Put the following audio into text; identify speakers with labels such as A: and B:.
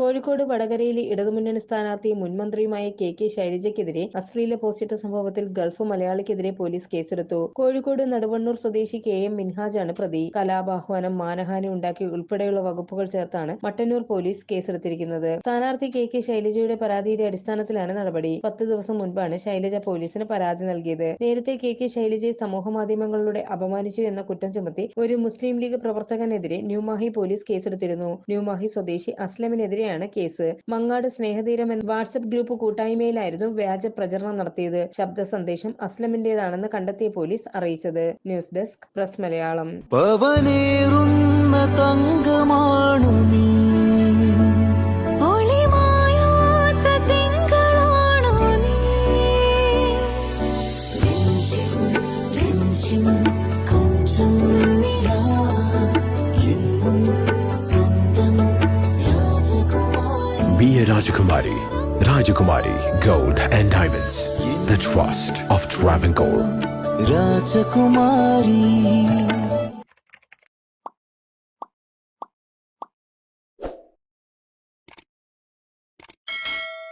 A: കോഴിക്കോട് വടകരയിലെ ഇടതുമുന്നണി സ്ഥാനാർത്ഥി മുൻമന്ത്രിയുമായ കെ ശൈലജയ്ക്കെതിരെ അശ്ലീല പോസ്റ്റിട്ട സംഭവത്തിൽ ഗൾഫ് മലയാളിക്കെതിരെ പോലീസ് കേസെടുത്തു. കോഴിക്കോട് നടുവണ്ണൂർ സ്വദേശി KM മിൻഹാജാണ് പ്രതി. കലാപാഹ്വാനം, മാനഹാനി ഉണ്ടാക്കി ഉൾപ്പെടെയുള്ള വകുപ്പുകൾ ചേർത്താണ് മട്ടന്നൂർ പോലീസ് കേസെടുത്തിരിക്കുന്നത്. സ്ഥാനാർത്ഥി കെ ശൈലജയുടെ പരാതിയുടെ അടിസ്ഥാനത്തിലാണ് നടപടി. 10 ദിവസം മുൻപാണ് ശൈലജ പോലീസിന് പരാതി നൽകിയത്. നേരത്തെ കെ ശൈലജയെ സമൂഹമാധ്യമങ്ങളിലൂടെ അപമാനിച്ചു എന്ന കുറ്റം ചുമത്തി ഒരു മുസ്ലിം ലീഗ് പ്രവർത്തകനെതിരെ ന്യൂമാഹി പോലീസ് കേസെടുത്തിരുന്നു. ന്യൂമാഹി സ്വദേശി അസ്ലമിനെതിരെ കേസ്. മങ്ങാട് സ്നേഹതീരം എന്ന വാട്സ്ആപ്പ് ഗ്രൂപ്പ് കൂട്ടായ്മയിലായിരുന്നു വ്യാജ പ്രചരണം നടത്തിയത്. ശബ്ദ സന്ദേശം അസ്ലമിന്റേതാണെന്ന് കണ്ടെത്തിയ പോലീസ് അറിയിച്ചത്. News desk press Malayalam.
B: Be a Rajakumari Gold and Diamonds, the trust of Travancore.
C: Rajakumari.